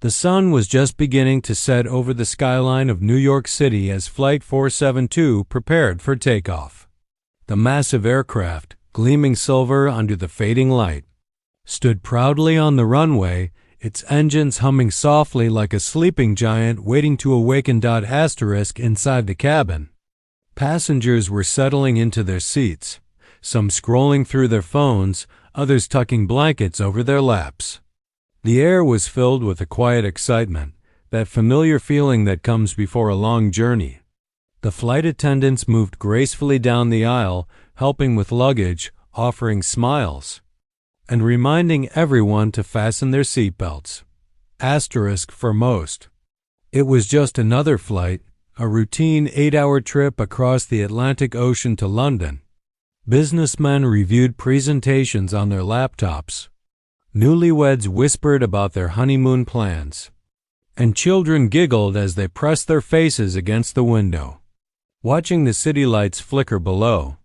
The sun was just beginning to set over the skyline of New York City as Flight 472 prepared for takeoff. The massive aircraft, gleaming silver under the fading light, stood proudly on the runway, its engines humming softly like a sleeping giant waiting to awaken. Inside the cabin, passengers were settling into their seats, some scrolling through their phones, others tucking blankets over their laps. The air was filled with a quiet excitement, that familiar feeling that comes before a long journey. The flight attendants moved gracefully down the aisle, helping with luggage, offering smiles, and reminding everyone to fasten their seatbelts. Asterisk for most. It was just another flight, a routine 8-hour trip across the Atlantic Ocean to London. Businessmen reviewed presentations on their laptops. Newlyweds whispered about their honeymoon plans, and children giggled as they pressed their faces against the window, watching the city lights flicker below.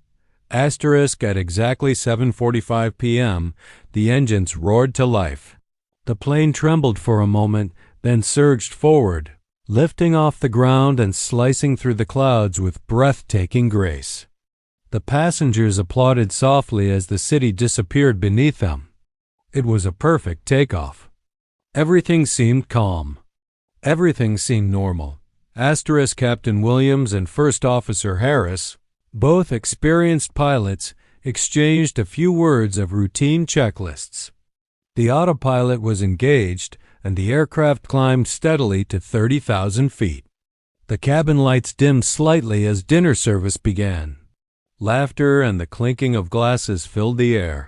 Asterisk at exactly 7:45 p.m., the engines roared to life. The plane trembled for a moment, then surged forward, lifting off the ground and slicing through the clouds with breathtaking grace. The passengers applauded softly as the city disappeared beneath them. It was a perfect takeoff. Everything seemed calm. Everything seemed normal. Asterisk Captain Williams and First Officer Harris, both experienced pilots, exchanged a few words of routine checklists. The autopilot was engaged, and the aircraft climbed steadily to 30,000 feet. The cabin lights dimmed slightly as dinner service began. Laughter and the clinking of glasses filled the air.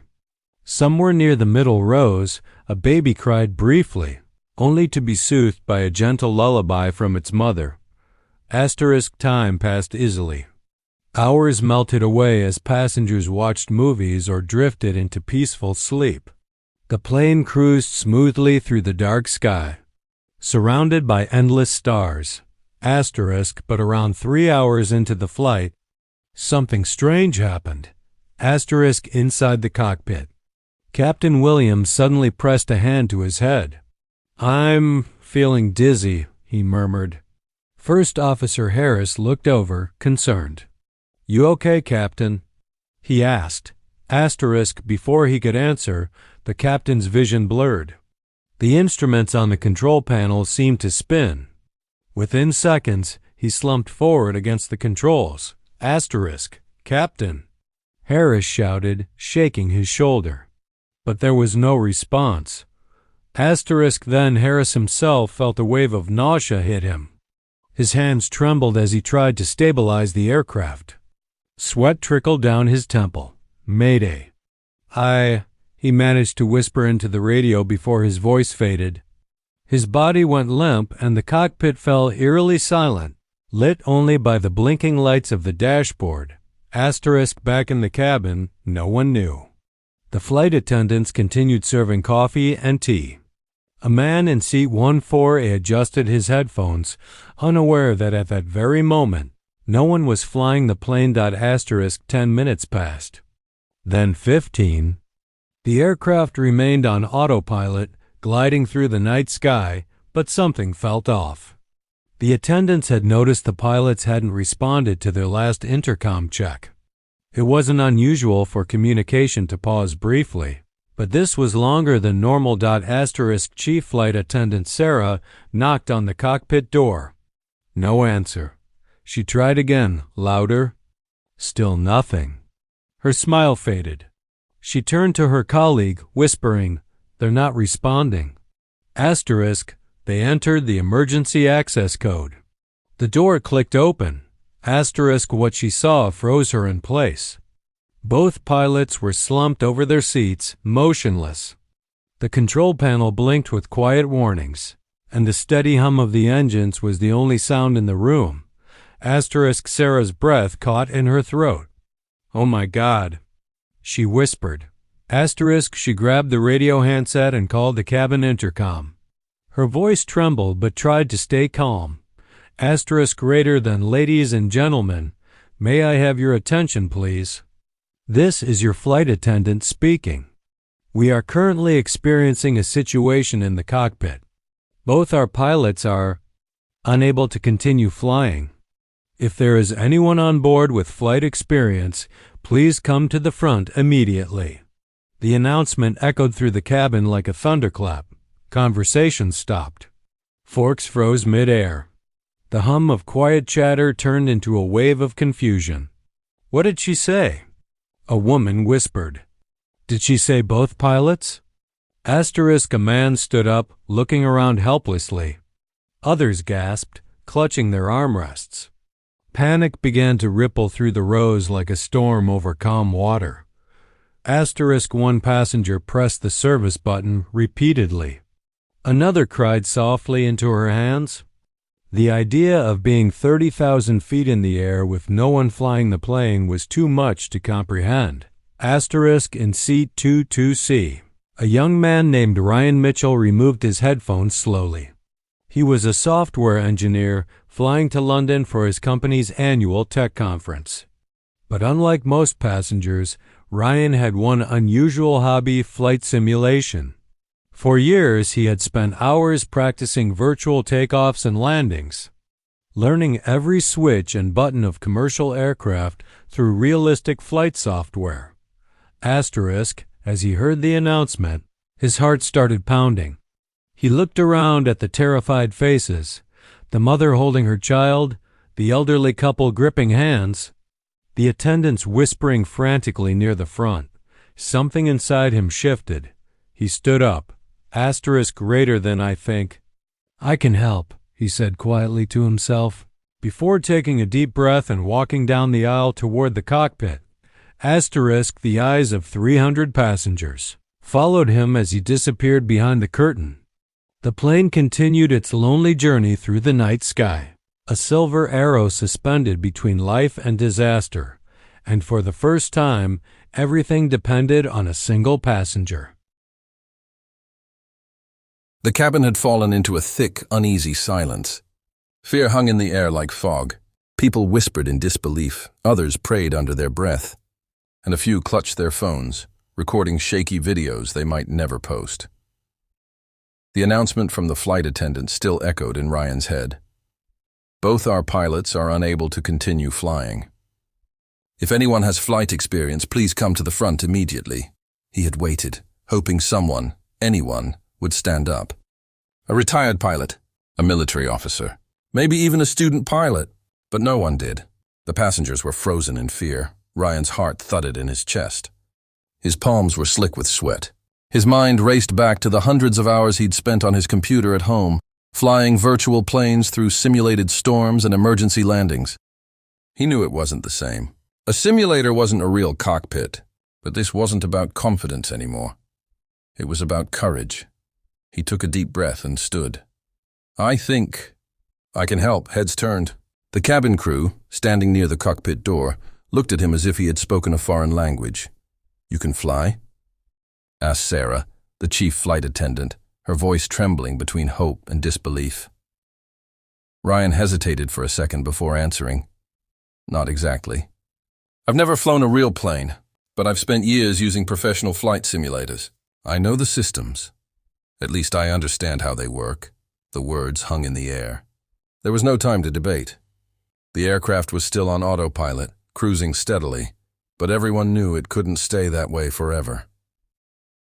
Somewhere near the middle rows, a baby cried briefly, only to be soothed by a gentle lullaby from its mother. Asterisk time passed easily. Hours melted away as passengers watched movies or drifted into peaceful sleep. The plane cruised smoothly through the dark sky, surrounded by endless stars. Asterisk, but around 3 hours into the flight, something strange happened. Asterisk inside the cockpit. Captain Williams suddenly pressed a hand to his head. "I'm feeling dizzy," he murmured. First Officer Harris looked over, concerned. "You okay, Captain?" he asked. Asterisk, before he could answer, the captain's vision blurred. The instruments on the control panel seemed to spin. Within seconds, he slumped forward against the controls. Asterisk, "Captain!" Harris shouted, shaking his shoulder. But there was no response. Asterisk then Harris himself felt a wave of nausea hit him. His hands trembled as he tried to stabilize the aircraft. Sweat trickled down his temple. "Mayday." He managed to whisper into the radio before his voice faded. His body went limp and the cockpit fell eerily silent, lit only by the blinking lights of the dashboard. Asterisk back in the cabin, no one knew. The flight attendants continued serving coffee and tea. A man in seat 14A adjusted his headphones, unaware that at that very moment, no one was flying the plane. 10 minutes passed. Then 15. The aircraft remained on autopilot, gliding through the night sky, but something felt off. The attendants had noticed the pilots hadn't responded to their last intercom check. It wasn't unusual for communication to pause briefly, but this was longer than normal. Chief Flight Attendant Sarah knocked on the cockpit door. No answer. She tried again, louder. Still nothing. Her smile faded. She turned to her colleague, whispering, "They're not responding." Asterisk, they entered the emergency access code. The door clicked open. Asterisk, what she saw froze her in place. Both pilots were slumped over their seats, motionless. The control panel blinked with quiet warnings, and the steady hum of the engines was the only sound in the room. Asterisk, Sarah's breath caught in her throat. "Oh my God," she whispered. Asterisk, she grabbed the radio handset and called the cabin intercom. Her voice trembled but tried to stay calm. Asterisk greater than "Ladies and gentlemen, may I have your attention, please? This is your flight attendant speaking. We are currently experiencing a situation in the cockpit. Both our pilots are unable to continue flying. If there is anyone on board with flight experience, please come to the front immediately." The announcement echoed through the cabin like a thunderclap. Conversation stopped. Forks froze mid-air. The hum of quiet chatter turned into a wave of confusion. "What did she say?" A woman whispered. "Did she say both pilots?" A man stood up, looking around helplessly. Others gasped, clutching their armrests. Panic began to ripple through the rows like a storm over calm water. One passenger pressed the service button repeatedly. Another cried softly into her hands. The idea of being 30,000 feet in the air with no one flying the plane was too much to comprehend. In seat 22C. A young man named Ryan Mitchell removed his headphones slowly. He was a software engineer flying to London for his company's annual tech conference. But unlike most passengers, Ryan had one unusual hobby: flight simulation. For years, he had spent hours practicing virtual takeoffs and landings, learning every switch and button of commercial aircraft through realistic flight software. As he heard the announcement, his heart started pounding. He looked around at the terrified faces, the mother holding her child, the elderly couple gripping hands, the attendants whispering frantically near the front. Something inside him shifted. He stood up. Greater than I think. "I can help," he said quietly to himself, before taking a deep breath and walking down the aisle toward the cockpit. The eyes of 300 passengers followed him as he disappeared behind the curtain. The plane continued its lonely journey through the night sky, a silver arrow suspended between life and disaster, and for the first time, everything depended on a single passenger. The cabin had fallen into a thick, uneasy silence. Fear hung in the air like fog. People whispered in disbelief, others prayed under their breath, and a few clutched their phones, recording shaky videos they might never post. The announcement from the flight attendant still echoed in Ryan's head. Both our pilots are unable to continue flying. If anyone has flight experience, please come to the front immediately. He had waited, hoping someone, anyone, would stand up. A retired pilot, a military officer, maybe even a student pilot, but no one did. The passengers were frozen in fear. Ryan's heart thudded in his chest. His palms were slick with sweat. His mind raced back to the hundreds of hours he'd spent on his computer at home, flying virtual planes through simulated storms and emergency landings. He knew it wasn't the same. A simulator wasn't a real cockpit, but this wasn't about confidence anymore. It was about courage. He took a deep breath and stood. "I think I can help," heads turned. The cabin crew, standing near the cockpit door, looked at him as if he had spoken a foreign language. "You can fly?" asked Sarah, the chief flight attendant, her voice trembling between hope and disbelief. Ryan hesitated for a second before answering. "Not exactly. I've never flown a real plane, but I've spent years using professional flight simulators. I know the systems. At least I understand how they work." The words hung in the air. There was no time to debate. The aircraft was still on autopilot, cruising steadily, but everyone knew it couldn't stay that way forever.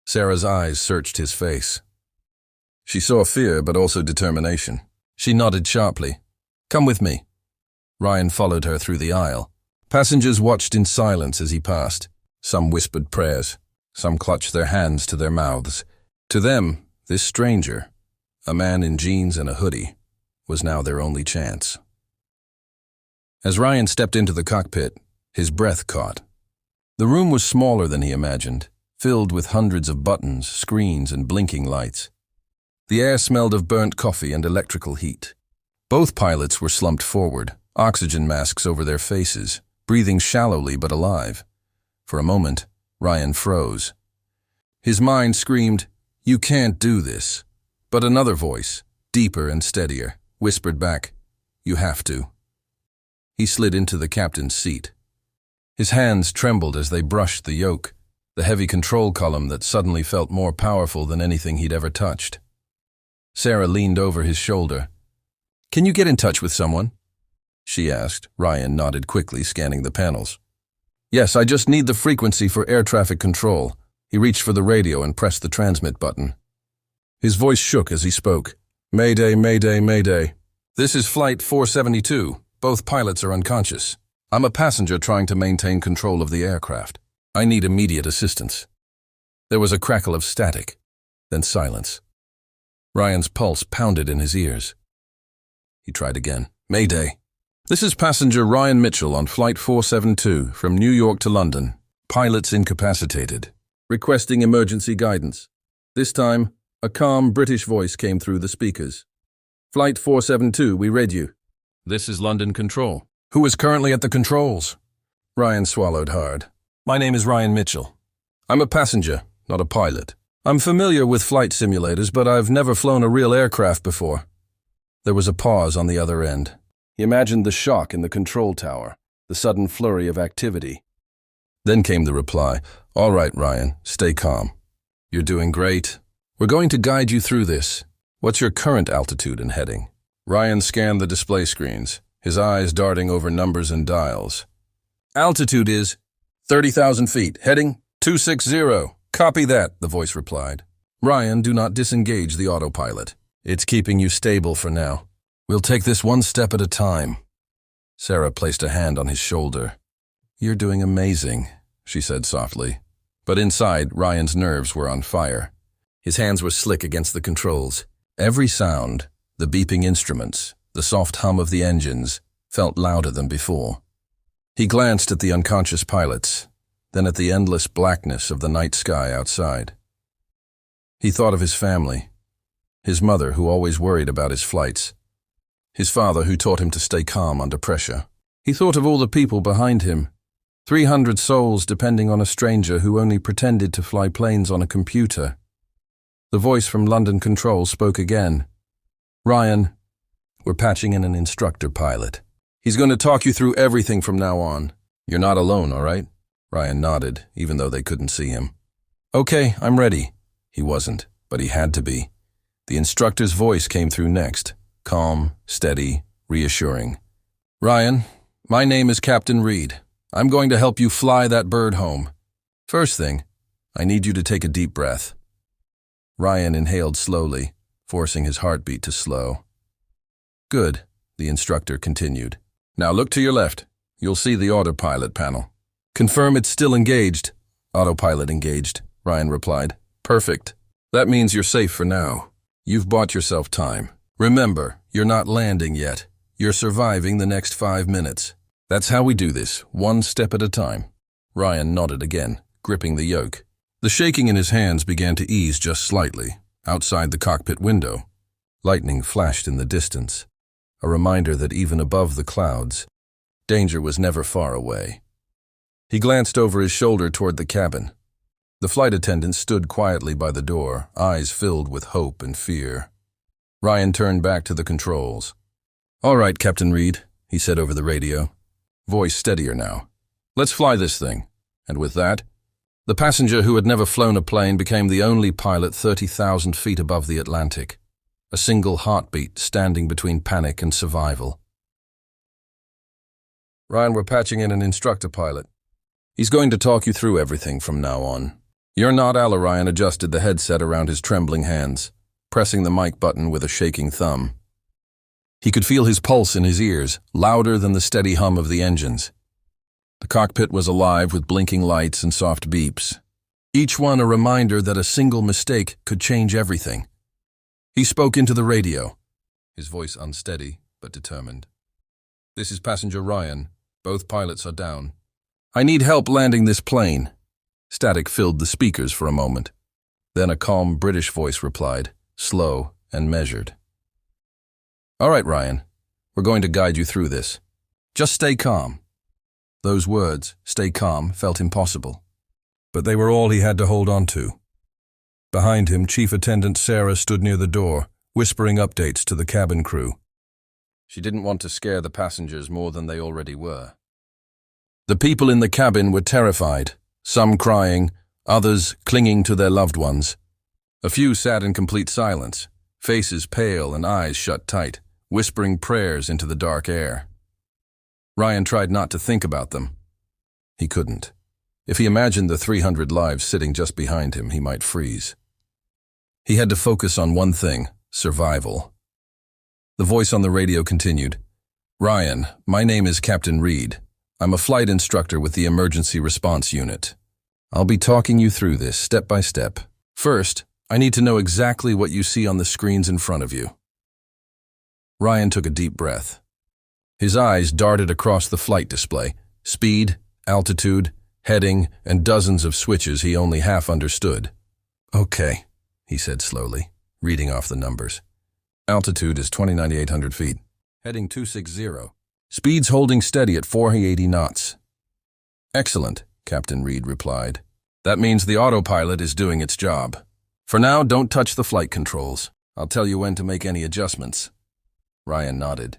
Sarah's eyes searched his face. She saw fear, but also determination. She nodded sharply. "Come with me." Ryan followed her through the aisle. Passengers watched in silence as he passed. Some whispered prayers. Some clutched their hands to their mouths. To them, this stranger, a man in jeans and a hoodie, was now their only chance. As Ryan stepped into the cockpit, his breath caught. The room was smaller than he imagined, filled with hundreds of buttons, screens, and blinking lights. The air smelled of burnt coffee and electrical heat. Both pilots were slumped forward, oxygen masks over their faces, breathing shallowly but alive. For a moment, Ryan froze. His mind screamed, "You can't do this." But another voice, deeper and steadier, whispered back, "You have to." He slid into the captain's seat. His hands trembled as they brushed the yoke, the heavy control column that suddenly felt more powerful than anything he'd ever touched. Sarah leaned over his shoulder. "Can you get in touch with someone?" she asked. Ryan nodded quickly, scanning the panels. "Yes, I just need the frequency for air traffic control." He reached for the radio and pressed the transmit button. His voice shook as he spoke. "Mayday, mayday, mayday. This is Flight 472. Both pilots are unconscious. I'm a passenger trying to maintain control of the aircraft. I need immediate assistance." There was a crackle of static, then silence. Ryan's pulse pounded in his ears. He tried again. "Mayday. This is passenger Ryan Mitchell on Flight 472 from New York to London. Pilots incapacitated. Requesting emergency guidance." This time, a calm British voice came through the speakers. "Flight 472, we read you. This is London Control. Who is currently at the controls?" Ryan swallowed hard. "My name is Ryan Mitchell. I'm a passenger, not a pilot. I'm familiar with flight simulators, but I've never flown a real aircraft before." There was a pause on the other end. He imagined the shock in the control tower, the sudden flurry of activity. Then came the reply. "All right, Ryan, stay calm. You're doing great. We're going to guide you through this. What's your current altitude and heading?" Ryan scanned the display screens, his eyes darting over numbers and dials. "Altitude is 30,000 feet. Heading 260. Copy that," the voice replied. "Ryan, do not disengage the autopilot. It's keeping you stable for now. We'll take this one step at a time." Sarah placed a hand on his shoulder. "You're doing amazing," she said softly. But inside, Ryan's nerves were on fire. His hands were slick against the controls. Every sound, the beeping instruments, the soft hum of the engines, felt louder than before. He glanced at the unconscious pilots, then at the endless blackness of the night sky outside. He thought of his family, his mother who always worried about his flights, his father who taught him to stay calm under pressure. He thought of all the people behind him, 300 souls depending on a stranger who only pretended to fly planes on a computer. The voice from London Control spoke again. "Ryan, we're patching in an instructor pilot. He's going to talk you through everything from now on. You're not alone, all right?" Ryan nodded, even though they couldn't see him. "Okay, I'm ready." He wasn't, but he had to be. The instructor's voice came through next, calm, steady, reassuring. "Ryan, my name is Captain Reed. I'm going to help you fly that bird home. First thing, I need you to take a deep breath." Ryan inhaled slowly, forcing his heartbeat to slow. "Good," the instructor continued. "Now look to your left. You'll see the autopilot panel. Confirm it's still engaged." "Autopilot engaged," Ryan replied. "Perfect. That means you're safe for now. You've bought yourself time. Remember, you're not landing yet. You're surviving the next 5 minutes. That's how we do this, one step at a time." Ryan nodded again, gripping the yoke. The shaking in his hands began to ease just slightly. Outside the cockpit window, lightning flashed in the distance, a reminder that even above the clouds, danger was never far away. He glanced over his shoulder toward the cabin. The flight attendant stood quietly by the door, eyes filled with hope and fear. Ryan turned back to the controls. "All right, Captain Reed," he said over the radio, voice steadier now. "Let's fly this thing." And with that, the passenger who had never flown a plane became the only pilot 30,000 feet above the Atlantic, a single heartbeat standing between panic and survival. "Ryan, we're patching in an instructor pilot. He's going to talk you through everything from now on." "You're not Alla." Ryan adjusted the headset around his trembling hands, pressing the mic button with a shaking thumb. He could feel his pulse in his ears, louder than the steady hum of the engines. The cockpit was alive with blinking lights and soft beeps, each one a reminder that a single mistake could change everything. He spoke into the radio, his voice unsteady but determined. "This is passenger Ryan. Both pilots are down. I need help landing this plane." Static filled the speakers for a moment. Then a calm British voice replied, slow and measured. "All right, Ryan. We're going to guide you through this. Just stay calm." Those words, "stay calm," felt impossible. But they were all he had to hold on to. Behind him, Chief Attendant Sarah stood near the door, whispering updates to the cabin crew. She didn't want to scare the passengers more than they already were. The people in the cabin were terrified, some crying, others clinging to their loved ones. A few sat in complete silence, faces pale and eyes shut tight, whispering prayers into the dark air. Ryan tried not to think about them. He couldn't. If he imagined the 300 lives sitting just behind him, he might freeze. He had to focus on one thing: survival. The voice on the radio continued. "Ryan, my name is Captain Reed. I'm a flight instructor with the Emergency Response Unit. I'll be talking you through this step by step. First, I need to know exactly what you see on the screens in front of you." Ryan took a deep breath. His eyes darted across the flight display: speed, altitude, heading, and dozens of switches he only half understood. "Okay," he said slowly, reading off the numbers. "Altitude is 20,800 feet. Heading 260. Speed's holding steady at 480 knots. "Excellent," Captain Reed replied. "That means the autopilot is doing its job. For now, don't touch the flight controls. I'll tell you when to make any adjustments." Ryan nodded.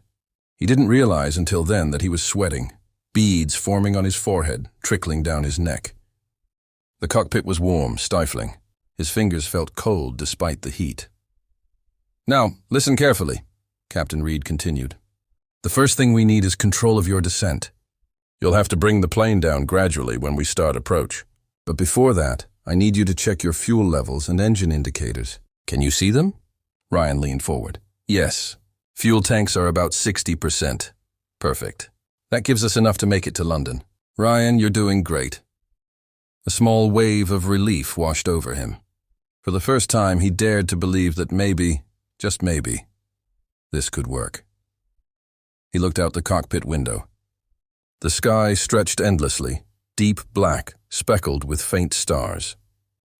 He didn't realize until then that he was sweating, beads forming on his forehead, trickling down his neck. The cockpit was warm, stifling. His fingers felt cold despite the heat. "Now, listen carefully," Captain Reed continued. "The first thing we need is control of your descent. You'll have to bring the plane down gradually when we start approach. But before that, I need you to check your fuel levels and engine indicators. Can you see them?" Ryan leaned forward. "Yes. Fuel tanks are about 60%. Perfect. That gives us enough to make it to London." "Ryan, you're doing great." A small wave of relief washed over him. For the first time, he dared to believe that maybe, just maybe, this could work. He looked out the cockpit window. The sky stretched endlessly, deep black, speckled with faint stars.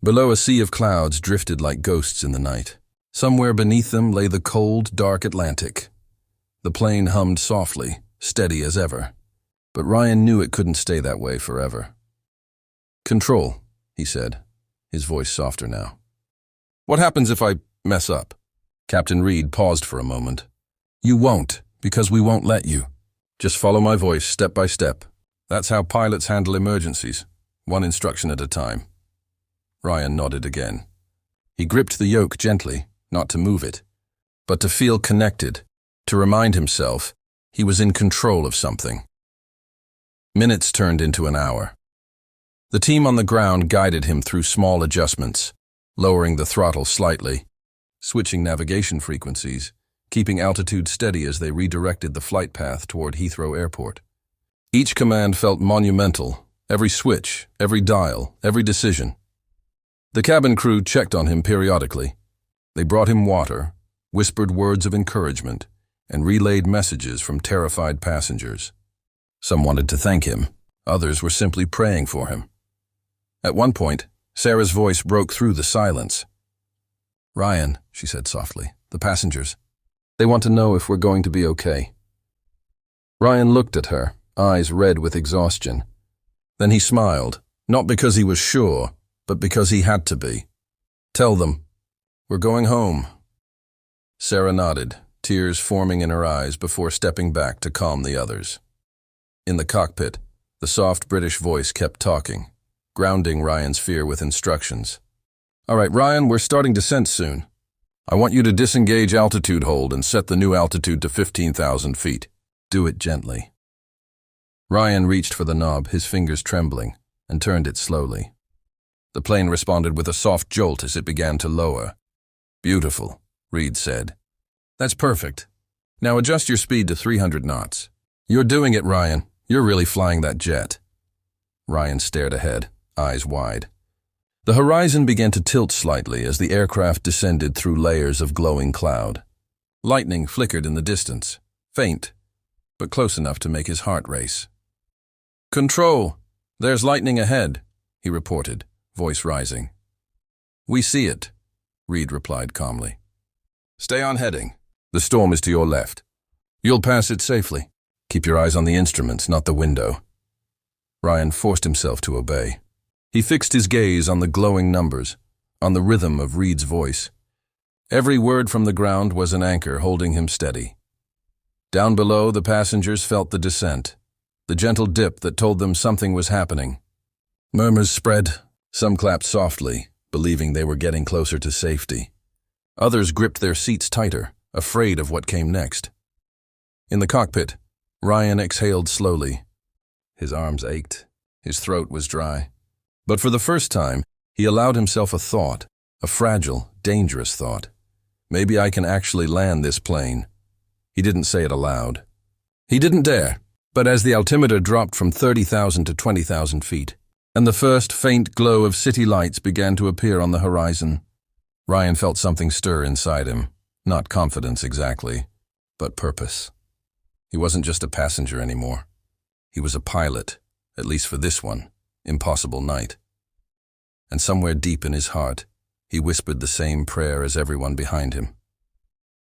Below, a sea of clouds drifted like ghosts in the night. Somewhere beneath them lay the cold, dark Atlantic. The plane hummed softly, steady as ever. But Ryan knew it couldn't stay that way forever. "Control," he said, his voice softer now. "What happens if I mess up?" Captain Reed paused for a moment. "You won't, because we won't let you. Just follow my voice step by step. That's how pilots handle emergencies, one instruction at a time." Ryan nodded again. He gripped the yoke gently, not to move it, but to feel connected, to remind himself he was in control of something. Minutes turned into an hour. The team on the ground guided him through small adjustments, lowering the throttle slightly, switching navigation frequencies, keeping altitude steady as they redirected the flight path toward Heathrow Airport. Each command felt monumental, every switch, every dial, every decision. The cabin crew checked on him periodically. They brought him water, whispered words of encouragement, and relayed messages from terrified passengers. Some wanted to thank him, others were simply praying for him. At one point, Sarah's voice broke through the silence. "Ryan," she said softly, "the passengers. They want to know if we're going to be okay." Ryan looked at her, eyes red with exhaustion. Then he smiled, not because he was sure, but because he had to be. "Tell them, we're going home." Sarah nodded, tears forming in her eyes before stepping back to calm the others. In the cockpit, the soft British voice kept talking, grounding Ryan's fear with instructions. "All right, Ryan, we're starting descent soon. I want you to disengage altitude hold and set the new altitude to 15,000 feet. Do it gently." Ryan reached for the knob, his fingers trembling, and turned it slowly. The plane responded with a soft jolt as it began to lower. "Beautiful," Reed said. "That's perfect. Now adjust your speed to 300 knots. You're doing it, Ryan. You're really flying that jet." Ryan stared ahead, eyes wide. The horizon began to tilt slightly as the aircraft descended through layers of glowing cloud. Lightning flickered in the distance, faint, but close enough to make his heart race. "Control, there's lightning ahead," he reported, voice rising. "We see it," Reed replied calmly. "Stay on heading. The storm is to your left. You'll pass it safely. Keep your eyes on the instruments, not the window." Ryan forced himself to obey. He fixed his gaze on the glowing numbers, on the rhythm of Reed's voice. Every word from the ground was an anchor holding him steady. Down below, the passengers felt the descent, the gentle dip that told them something was happening. Murmurs spread. Some clapped softly, believing they were getting closer to safety. Others gripped their seats tighter, afraid of what came next. In the cockpit, Ryan exhaled slowly. His arms ached. His throat was dry. But for the first time, he allowed himself a thought, a fragile, dangerous thought. Maybe I can actually land this plane. He didn't say it aloud. He didn't dare, but as the altimeter dropped from 30,000 to 20,000 feet, and the first faint glow of city lights began to appear on the horizon, Ryan felt something stir inside him. Not confidence exactly, but purpose. He wasn't just a passenger anymore. He was a pilot, at least for this one, impossible night. And somewhere deep in his heart, he whispered the same prayer as everyone behind him.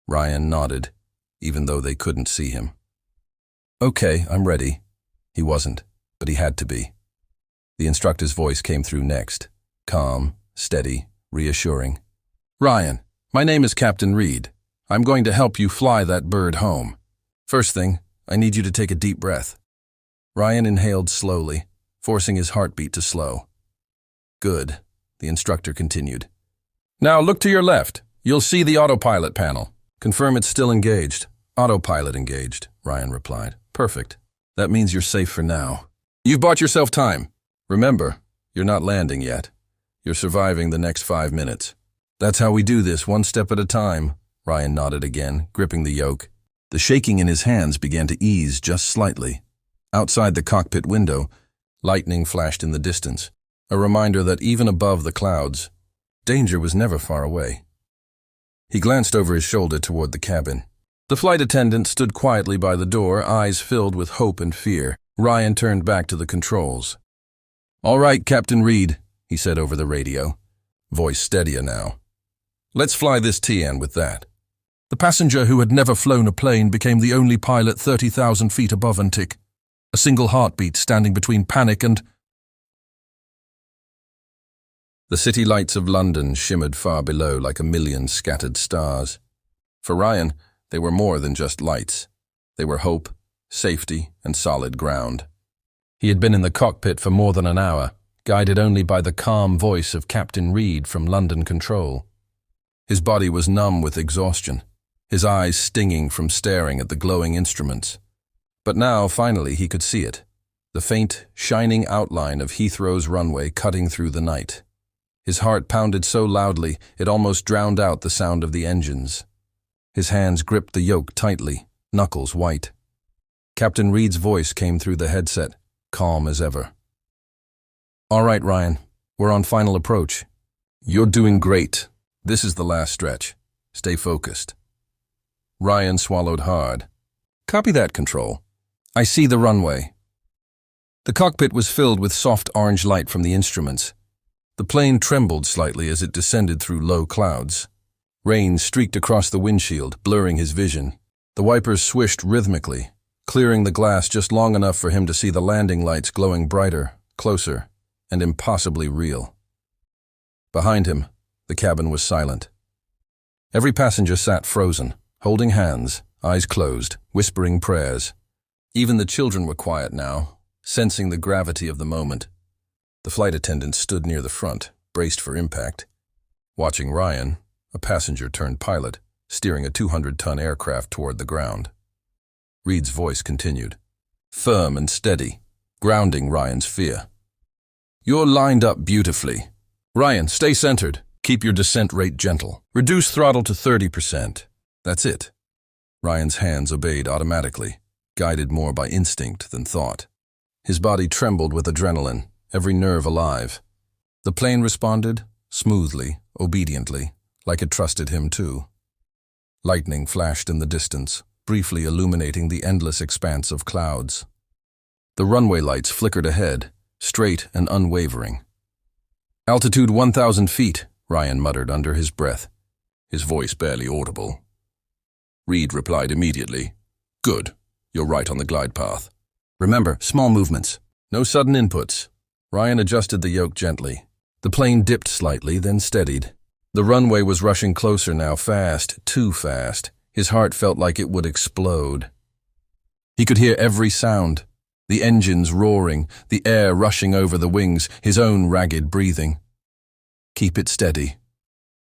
Ryan nodded, even though they couldn't see him. "Okay, I'm ready." He wasn't, but he had to be. The instructor's voice came through next, calm, steady, reassuring. "Ryan, my name is Captain Reed. I'm going to help you fly that bird home. First thing, I need you to take a deep breath." Ryan inhaled slowly, forcing his heartbeat to slow. "Good," the instructor continued. "Now look to your left. You'll see the autopilot panel. Confirm it's still engaged." "Autopilot engaged," Ryan replied. "Perfect. That means you're safe for now. You've bought yourself time. Remember, you're not landing yet. You're surviving the next 5 minutes. That's how we do this, one step at a time." Ryan nodded again, gripping the yoke. The shaking in his hands began to ease just slightly. Outside the cockpit window, lightning flashed in the distance, a reminder that even above the clouds, danger was never far away. He glanced over his shoulder toward the cabin. The flight attendant stood quietly by the door, eyes filled with hope and fear. Ryan turned back to the controls. "All right, Captain Reed," he said over the radio, voice steadier now. "Let's fly this TN with that." The passenger who had never flown a plane became the only pilot 30,000 feet above Antic, a single heartbeat standing between panic and... The city lights of London shimmered far below like a million scattered stars. For Ryan, they were more than just lights. They were hope, safety, and solid ground. He had been in the cockpit for more than an hour, guided only by the calm voice of Captain Reed from London Control. His body was numb with exhaustion, his eyes stinging from staring at the glowing instruments. But now, finally, he could see it, the faint, shining outline of Heathrow's runway cutting through the night. His heart pounded so loudly it almost drowned out the sound of the engines. His hands gripped the yoke tightly, knuckles white. Captain Reed's voice came through the headset, calm as ever. "All right, Ryan, we're on final approach. You're doing great. This is the last stretch. Stay focused." Ryan swallowed hard. "Copy that, Control. I see the runway." The cockpit was filled with soft orange light from the instruments. The plane trembled slightly as it descended through low clouds. Rain streaked across the windshield, blurring his vision. The wipers swished rhythmically, clearing the glass just long enough for him to see the landing lights glowing brighter, closer, and impossibly real. Behind him, the cabin was silent. Every passenger sat frozen, holding hands, eyes closed, whispering prayers. Even the children were quiet now, sensing the gravity of the moment. The flight attendant stood near the front, braced for impact, watching Ryan, a passenger turned pilot, steering a 200-ton aircraft toward the ground. Reed's voice continued, firm and steady, grounding Ryan's fear. "You're lined up beautifully. Ryan, stay centered. Keep your descent rate gentle. Reduce throttle to 30%. That's it." Ryan's hands obeyed automatically, guided more by instinct than thought. His body trembled with adrenaline, every nerve alive. The plane responded, smoothly, obediently, like it trusted him too. Lightning flashed in the distance, briefly illuminating the endless expanse of clouds. The runway lights flickered ahead, straight and unwavering. "Altitude 1,000 feet, Ryan muttered under his breath, his voice barely audible. Reed replied immediately, "Good, you're right on the glide path. Remember, small movements, no sudden inputs." Ryan adjusted the yoke gently. The plane dipped slightly, then steadied. The runway was rushing closer now, fast, too fast. His heart felt like it would explode. He could hear every sound, the engines roaring, the air rushing over the wings, his own ragged breathing. "Keep it steady."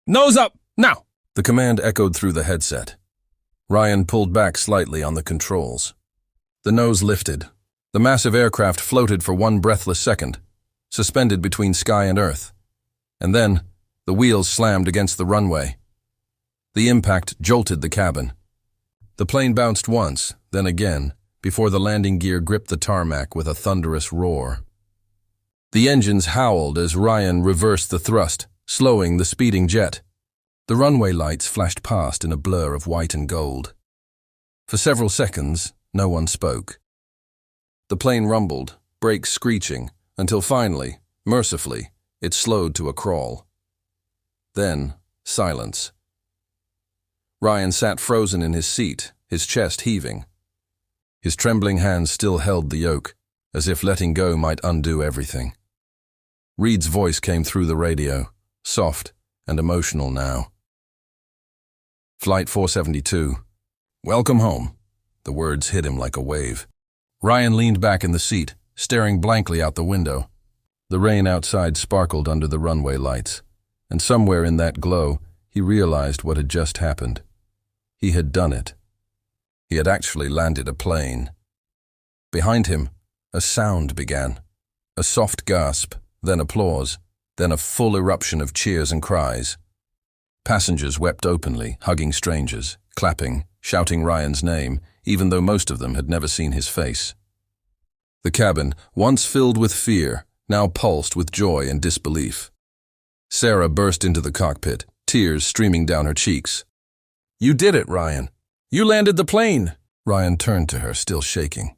"Nose up, now!" The command echoed through the headset. Ryan pulled back slightly on the controls. The nose lifted. The massive aircraft floated for one breathless second, suspended between sky and earth. And then, the wheels slammed against the runway. The impact jolted the cabin. The plane bounced once, then again, before the landing gear gripped the tarmac with a thunderous roar. The engines howled as Ryan reversed the thrust, slowing the speeding jet. The runway lights flashed past in a blur of white and gold. For several seconds, no one spoke. The plane rumbled, brakes screeching, until finally, mercifully, it slowed to a crawl. Then, silence. Ryan sat frozen in his seat, his chest heaving. His trembling hands still held the yoke, as if letting go might undo everything. Reed's voice came through the radio, soft and emotional now. Flight 472. Welcome home. The words hit him like a wave. Ryan leaned back in the seat, staring blankly out the window. The rain outside sparkled under the runway lights, and somewhere in that glow, he realized what had just happened. He had done it. He had actually landed a plane. Behind him, a sound began. A soft gasp, then applause, then a full eruption of cheers and cries. Passengers wept openly, hugging strangers, clapping, shouting Ryan's name, even though most of them had never seen his face. The cabin, once filled with fear, now pulsed with joy and disbelief. Sarah burst into the cockpit, tears streaming down her cheeks. "You did it, Ryan. You landed the plane." Ryan turned to her, still shaking.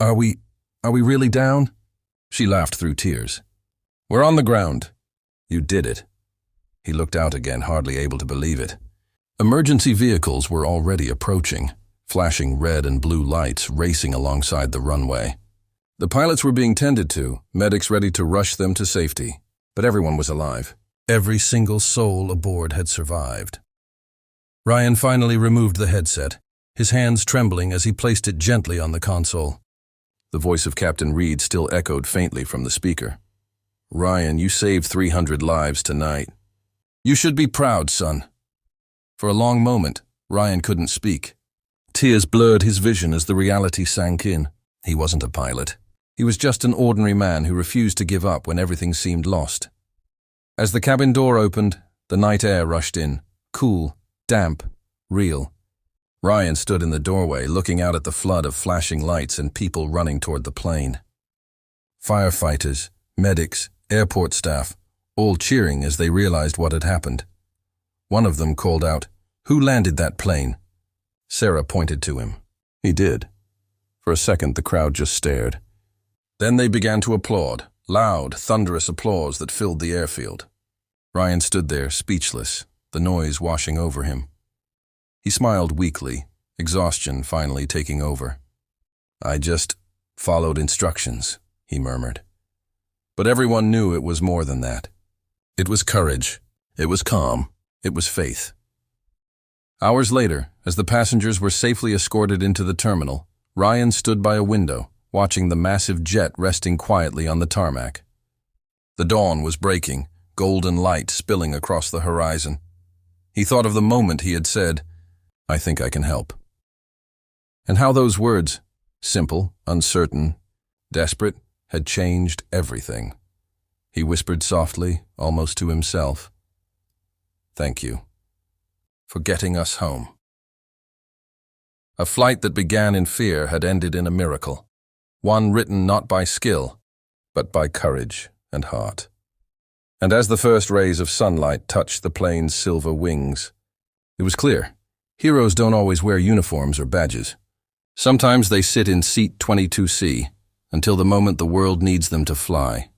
Are we really down?" She laughed through tears. "We're on the ground." "You did it." He looked out again, hardly able to believe it. Emergency vehicles were already approaching, flashing red and blue lights racing alongside the runway. The pilots were being tended to, medics ready to rush them to safety. But everyone was alive. Every single soul aboard had survived. Ryan finally removed the headset, his hands trembling as he placed it gently on the console. The voice of Captain Reed still echoed faintly from the speaker. "Ryan, you saved 300 lives tonight. You should be proud, son." For a long moment, Ryan couldn't speak. Tears blurred his vision as the reality sank in. He wasn't a pilot. He was just an ordinary man who refused to give up when everything seemed lost. As the cabin door opened, the night air rushed in, cool, damp, real. Ryan stood in the doorway, looking out at the flood of flashing lights and people running toward the plane. Firefighters, medics, airport staff, all cheering as they realized what had happened. One of them called out, "Who landed that plane?" Sarah pointed to him. He did. For a second, the crowd just stared. Then they began to applaud, loud, thunderous applause that filled the airfield. Ryan stood there, speechless, the noise washing over him. He smiled weakly, exhaustion finally taking over. "I just followed instructions," he murmured. But everyone knew it was more than that. It was courage. It was calm. It was faith. Hours later, as the passengers were safely escorted into the terminal, Ryan stood by a window, watching the massive jet resting quietly on the tarmac. The dawn was breaking, golden light spilling across the horizon. He thought of the moment he had said, "I think I can help." And how those words, simple, uncertain, desperate, had changed everything. He whispered softly, almost to himself, "Thank you for getting us home." A flight that began in fear had ended in a miracle, one written not by skill, but by courage and heart. And as the first rays of sunlight touched the plane's silver wings, it was clear, heroes don't always wear uniforms or badges. Sometimes they sit in seat 22C until the moment the world needs them to fly.